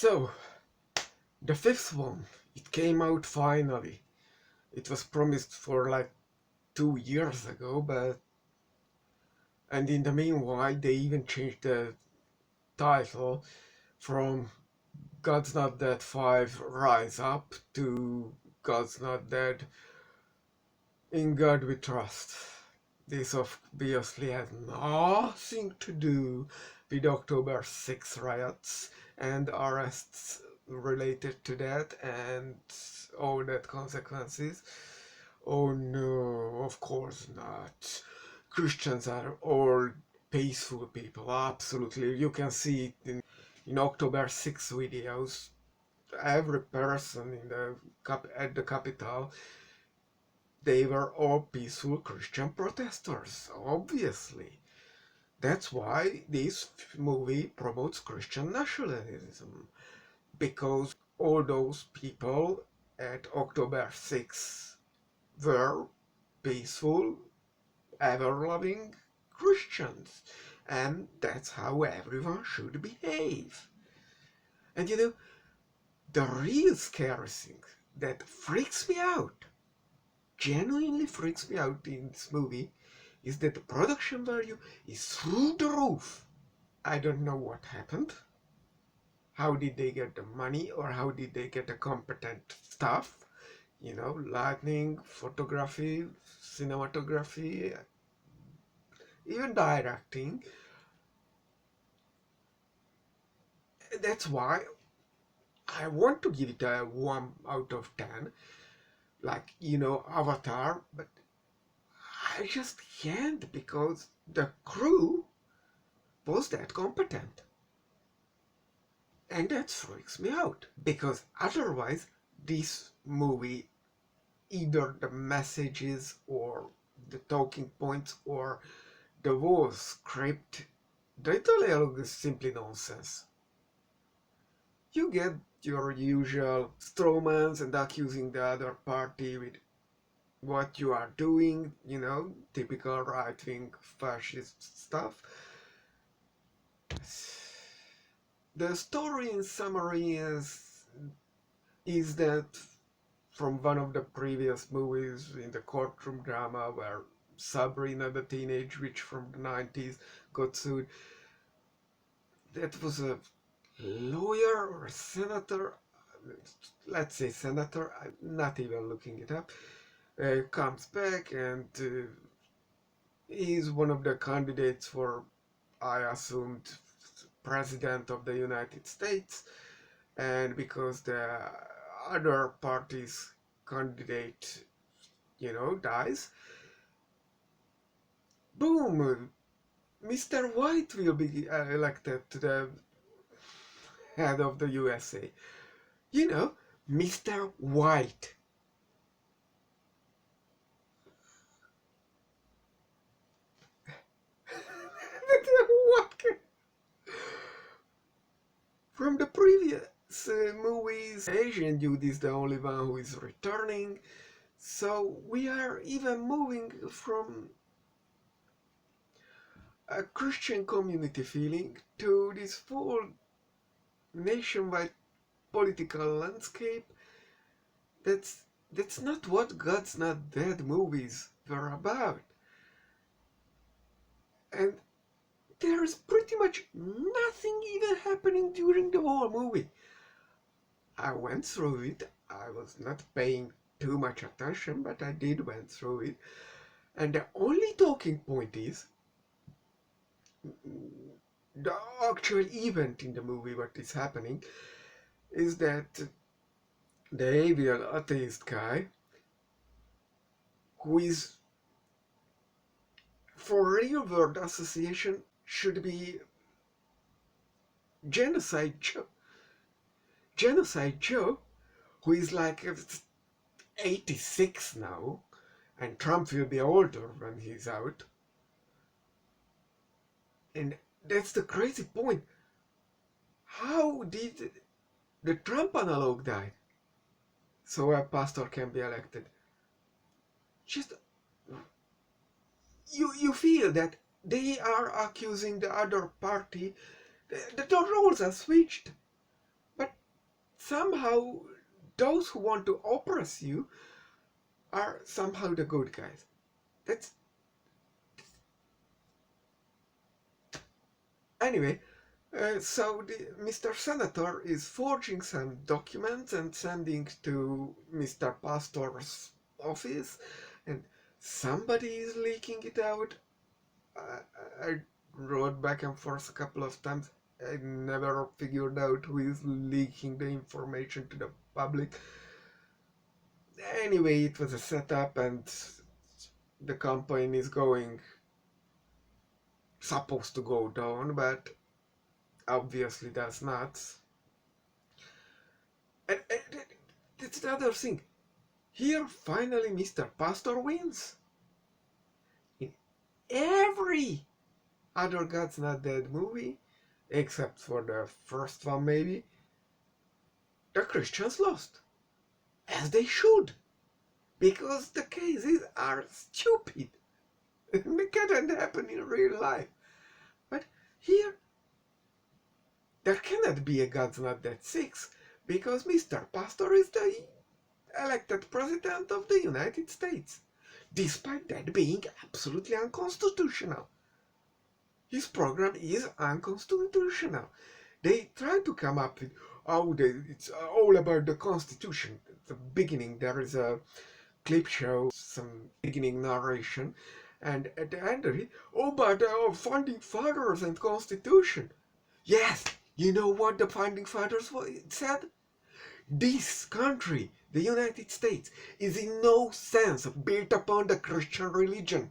So, the fifth one, it came out finally. It was promised for like 2 years ago, and in the meanwhile they even changed the title from God's Not Dead 5 Rise Up to God's Not Dead In God We Trust. This obviously has nothing to do with October 6 riots and arrests related to that and all that consequences. Oh no, of course not. Christians are all peaceful people, absolutely. You can see it in October 6 videos. Every person at the Capitol, they were all peaceful Christian protesters, obviously. That's why this movie promotes Christian nationalism, because all those people at October 6 were peaceful, ever-loving Christians, and that's how everyone should behave. And the real scary thing that freaks me out, genuinely freaks me out in this movie, is that the production value is through the roof. I don't know what happened. How did they get the money, or how did they get the competent staff? Lighting, photography, cinematography, even directing. That's why I want to give it a 1 out of 10, like, Avatar, but I just can't, because the crew was that competent. And that freaks me out, because otherwise this movie, either the messages or the talking points or the whole script, the dialogue is simply nonsense. You get your usual strawmans and accusing the other party with what you are doing, typical right-wing fascist stuff. The story in summary is that from one of the previous movies in the courtroom drama where Sabrina, the teenage witch from the 90s, got sued. That was a lawyer or a senator, let's say senator, I'm not even looking it up, comes back and he's one of the candidates for, I assumed, President of the United States, and because the other party's candidate, dies, boom, Mr. White will be elected to the head of the USA. Mr. White. What From the previous movies, Asian dude is the only one who is returning, so we are even moving from a Christian community feeling to this full nationwide political landscape. That's not what God's Not Dead movies were about. And there is pretty much nothing even happening during the whole movie. I went through it. I was not paying too much attention, but I did went through it. And the only talking point is the actual event in the movie, what is happening, is that the evil atheist guy, who is, for real world association, should be Genocide Joe, who is like 86 now, and Trump will be older when he's out. And that's the crazy point. How did the Trump analog die so a pastor can be elected? Just you feel that they are accusing the other party. The roles are switched, but somehow those who want to oppress you are somehow the good guys. That's anyway. So Mr. Senator is forging some documents and sending to Mr. Pastor's office, and somebody is leaking it out. I wrote back and forth a couple of times. I never figured out who is leaking the information to the public. Anyway, it was a setup, and the campaign is supposed to go down, but obviously does not. And that's the other thing. Here, finally, Mr. Pastor wins. In every other God's Not Dead movie, except for the first one maybe, the Christians lost. As they should. Because the cases are stupid. They can't happen in real life. But here, there cannot be a God's Not Dead 6, because Mr. Pastor is the elected president of the United States, despite that being absolutely unconstitutional. His program is unconstitutional. They try to come up with, it's all about the Constitution. At the beginning, there is a clip show, some beginning narration, and at the end of it, but our founding fathers and Constitution. Yes, you know what the founding fathers said? This country, the United States, is in no sense built upon the Christian religion.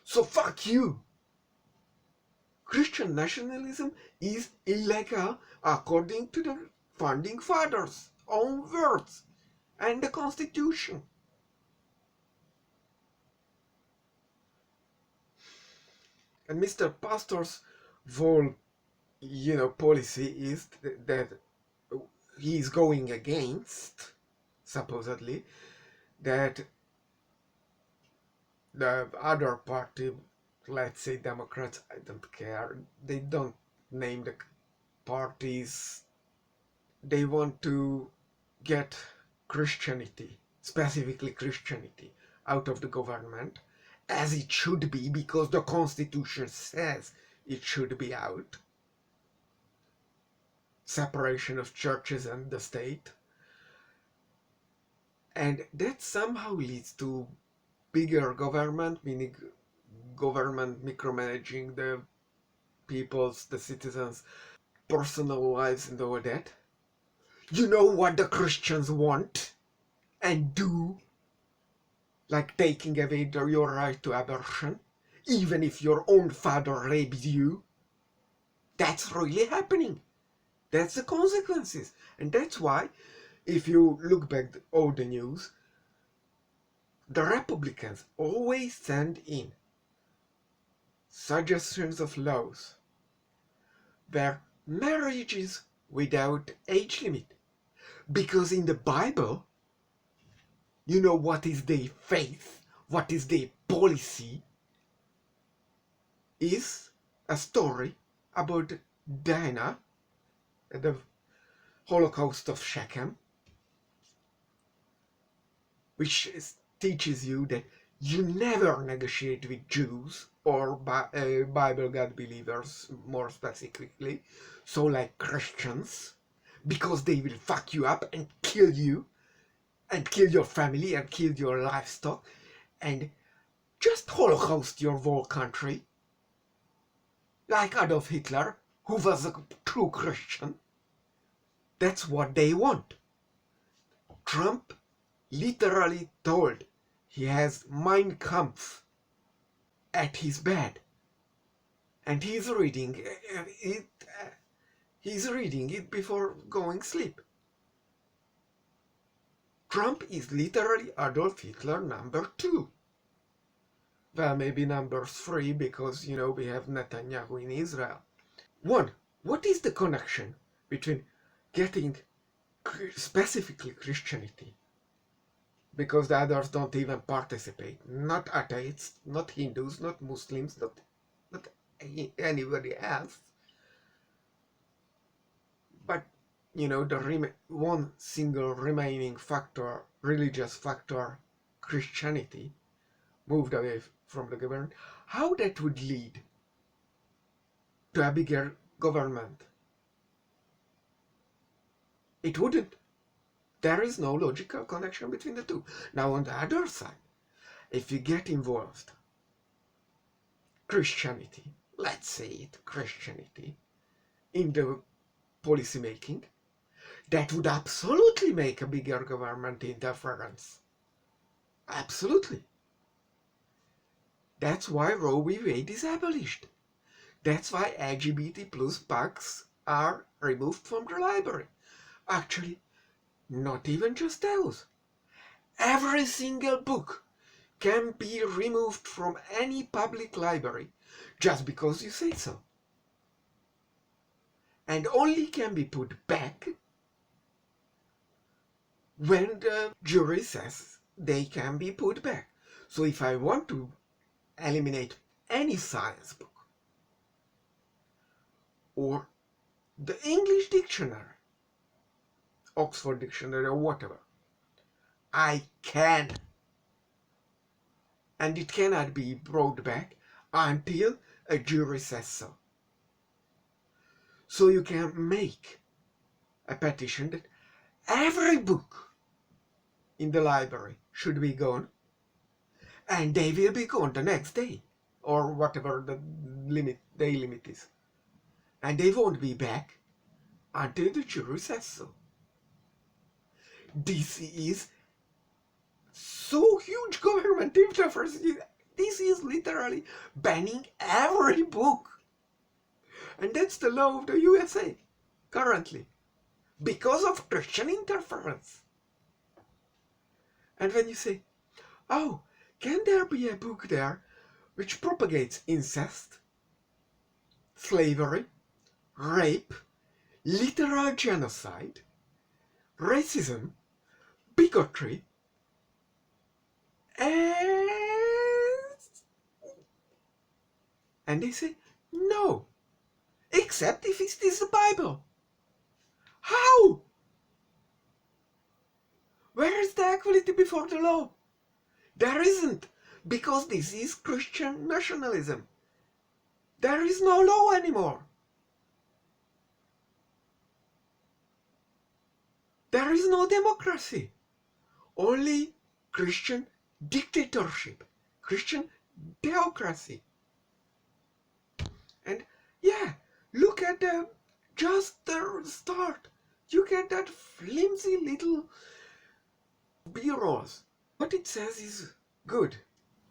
So fuck you! Christian nationalism is illegal according to the founding fathers' own words and the Constitution. And Mr. Pastor's whole, policy is that he is going against, supposedly, that the other party, let's say Democrats, I don't care, they don't name the parties, they want to get Christianity, specifically Christianity, out of the government, as it should be, because the Constitution says it should be out. Separation of churches and the state. And that somehow leads to bigger government, meaning government micromanaging the people's, the citizens' personal lives and all that. You know what the Christians want and do? Like taking away your right to abortion, even if your own father raped you. That's really happening. That's the consequences. And that's why, if you look back at all the news, the Republicans always send in suggestions of laws where marriage is without age limit. Because in the Bible, you know what is their faith, what is their policy, is a story about Dinah at the Holocaust of Shechem, which teaches you that you never negotiate with Jews or Bible God believers, more specifically, so like Christians, because they will fuck you up and kill you, and kill your family, and kill your livestock, and just Holocaust your whole country, like Adolf Hitler, who was a true Christian. That's what they want. Trump literally told he has Mein Kampf at his bed, and he's reading it. He's reading it before going sleep. Trump is literally Adolf Hitler number 2. Well, maybe number 3, because, we have Netanyahu in Israel. 1. What is the connection between getting specifically Christianity, because the others don't even participate, not atheists, not Hindus, not Muslims, not anybody else, but the one single remaining factor, religious factor, Christianity, moved away from the government, how that would lead to a bigger government? It wouldn't. There is no logical connection between the two. Now on the other side, if you get involved, Christianity, let's say it, Christianity, in the policy making, that would absolutely make a bigger government interference. Absolutely. That's why Roe v. Wade is abolished. That's why LGBT plus books are removed from the library. Actually, not even just those. Every single book can be removed from any public library just because you say so. And only can be put back when the jury says they can be put back. So if I want to eliminate any science book or the English dictionary, Oxford Dictionary or whatever, I can. And it cannot be brought back until a jury says so. So you can make a petition that every book in the library should be gone, and they will be gone the next day, or whatever the day limit is. And they won't be back until the jury says so. This is so huge government interference. This is literally banning every book. And that's the law of the USA currently, because of Christian interference. And when you say, oh, can there be a book there which propagates incest, slavery, rape, literal genocide, racism, bigotry, and they say, no, except if it is the Bible. How? Where is the equality before the law? There isn't, because this is Christian nationalism. There is no law anymore. There is no democracy. Only Christian dictatorship, Christian theocracy. And yeah, look at just the start. You get that flimsy little bureaus. What it says is good.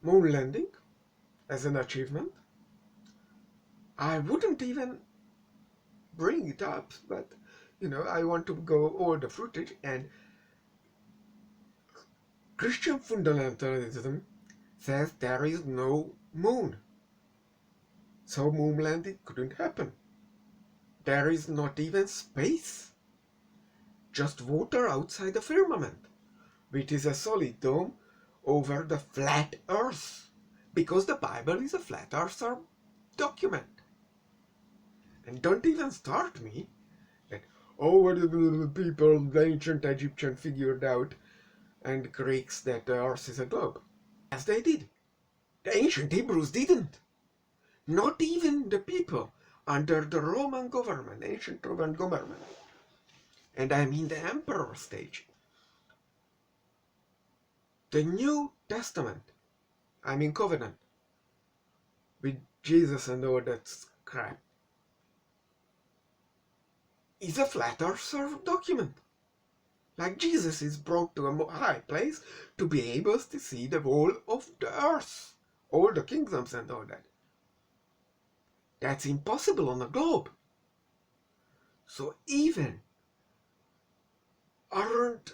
Moon landing as an achievement. I wouldn't even bring it up, but I want to go over the footage. And Christian fundamentalism says there is no moon, so moon landing couldn't happen. There is not even space, just water outside the firmament, which is a solid dome over the flat earth, because the Bible is a flat earther document. And don't even start me that, what the people, the ancient Egyptian figured out, and Greeks, that the earth is a globe. As they did. The ancient Hebrews didn't. Not even the people under the Roman government, ancient Roman government. And I mean the emperor stage. The New Testament, I mean covenant, with Jesus and all that crap, is a flat earther document. Like Jesus is brought to a high place to be able to see the whole of the earth, all the kingdoms and all that. That's impossible on a globe. So even around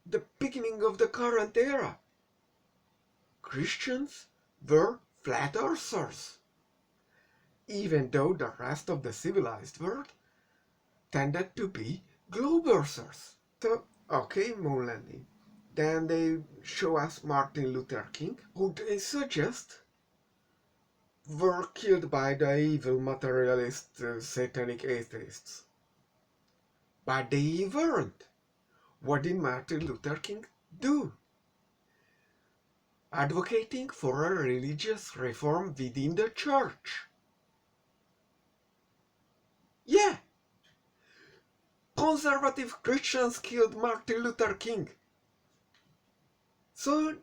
the beginning of the current era, Christians were flat earthers, even though the rest of the civilized world tended to be globe earthers. So, okay, moon landing. Then they show us Martin Luther King, who they suggest were killed by the evil materialist satanic atheists. But they weren't. What did Martin Luther King do? Advocating for a religious reform within the church. Yeah, conservative Christians killed Martin Luther King. So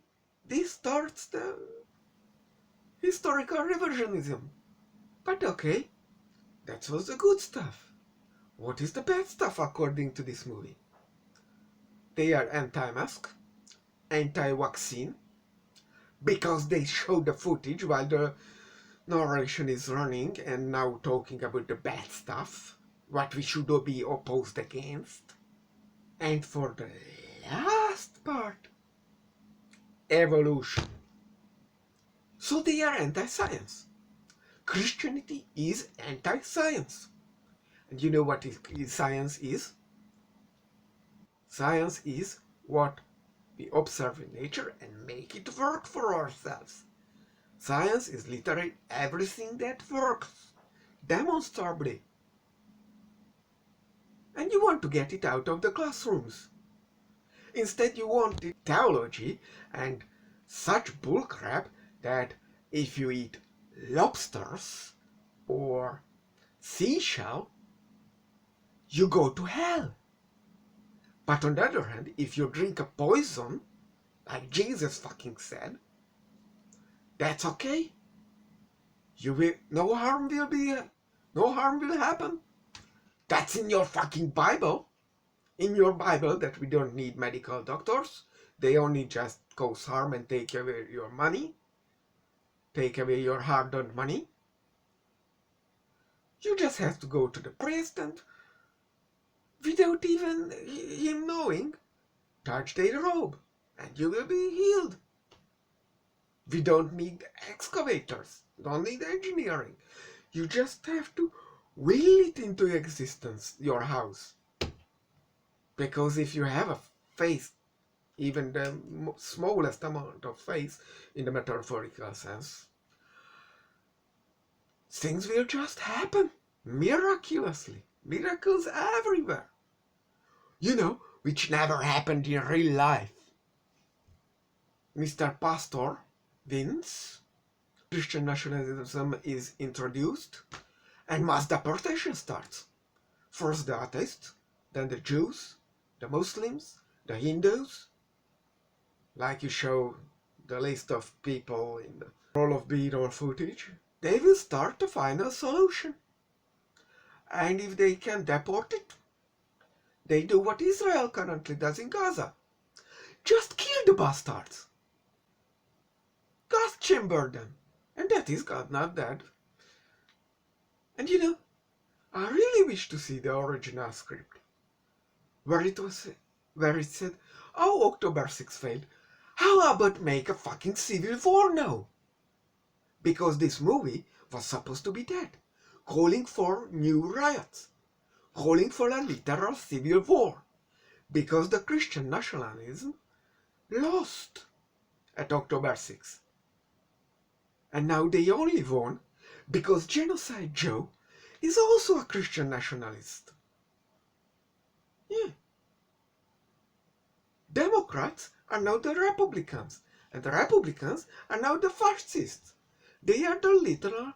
this starts the historical revisionism. But okay, that was the good stuff. What is the bad stuff according to this movie? They are anti-mask, anti-vaccine, because they show the footage while the narration is running and now talking about the bad stuff, what we should be opposed against. And for the last part, evolution. So they are anti-science. Christianity is anti-science. And you know what science is? Science is what we observe in nature and make it work for ourselves. Science is literally everything that works, demonstrably. And you want to get it out of the classrooms. Instead you want theology and such bullcrap that if you eat lobsters or seashell, you go to hell. But on the other hand, if you drink a poison, like Jesus fucking said, that's okay. No harm will happen. That's in your fucking Bible. In your Bible that we don't need medical doctors. They only just cause harm and take away your money. Take away your hard-earned money. You just have to go to the priest and, without even him knowing, touch their robe and you will be healed. We don't need excavators, don't need engineering. You just have to will it into existence, your house. Because if you have a faith, even the smallest amount of faith in the metaphorical sense, things will just happen miraculously. Miracles everywhere. You know, which never happened in real life. Mr. Pastor wins, Christian nationalism is introduced, and mass deportation starts. First the atheists, then the Jews, the Muslims, the Hindus. Like you show the list of people in the roll of B-roll footage, they will start to find a solution. And if they can deport it, they do what Israel currently does in Gaza. Just kill the bastards. Gas chamber them. And that is God not dead. And you know, I really wish to see the original script. Where it said, oh, October 6th failed. How about make a fucking civil war now? Because this movie was supposed to be that. Calling for new riots. Calling for a literal civil war. Because the Christian nationalism lost at October 6th. And now they only won because Genocide Joe is also a Christian nationalist. Yeah. Democrats are now the Republicans, and the Republicans are now the fascists. They are the literal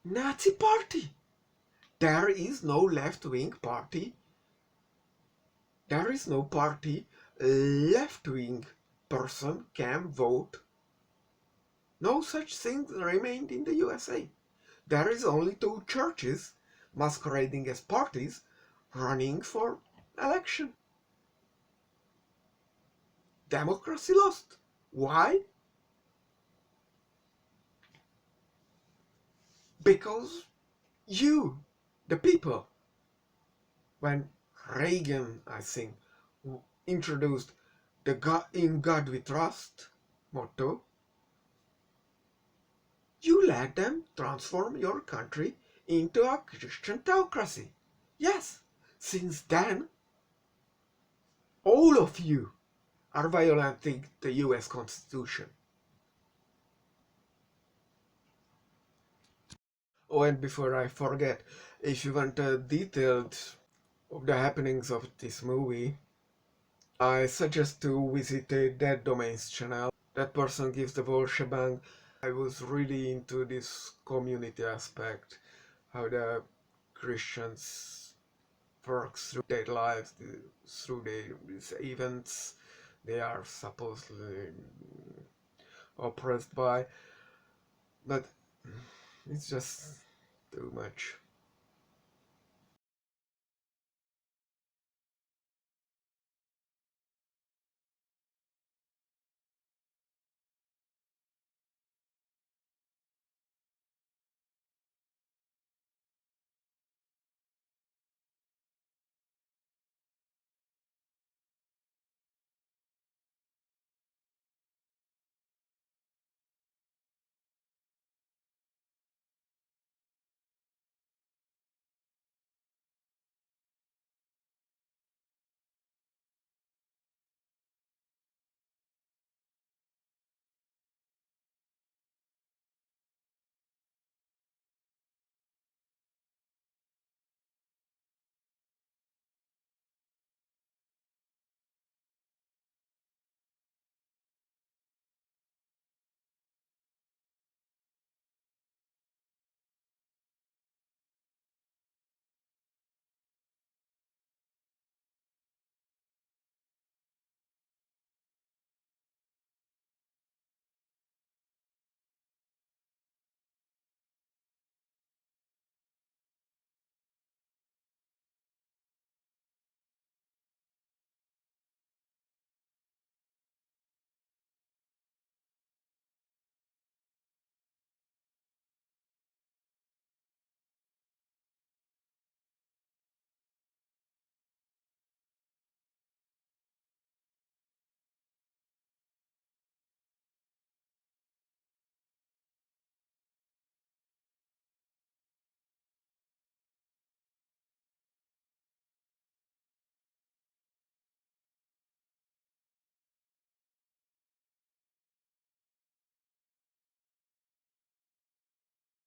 Nazi party. There is no left-wing party. There is no party left-wing person can vote. No such thing remained in the USA. There is only two churches masquerading as parties running for election. Democracy lost. Why? Because you, the people, when Reagan, I think, introduced the "In God We Trust" motto, you let them transform your country into a Christian theocracy. Yes, since then, all of you are violating the US Constitution. Oh, and before I forget, if you want a detailed of the happenings of this movie, I suggest to visit a Dead Domains channel. That person gives the whole shebang. I was really into this community aspect, how the Christians work through their lives, through these events they are supposedly oppressed by, but it's just too much.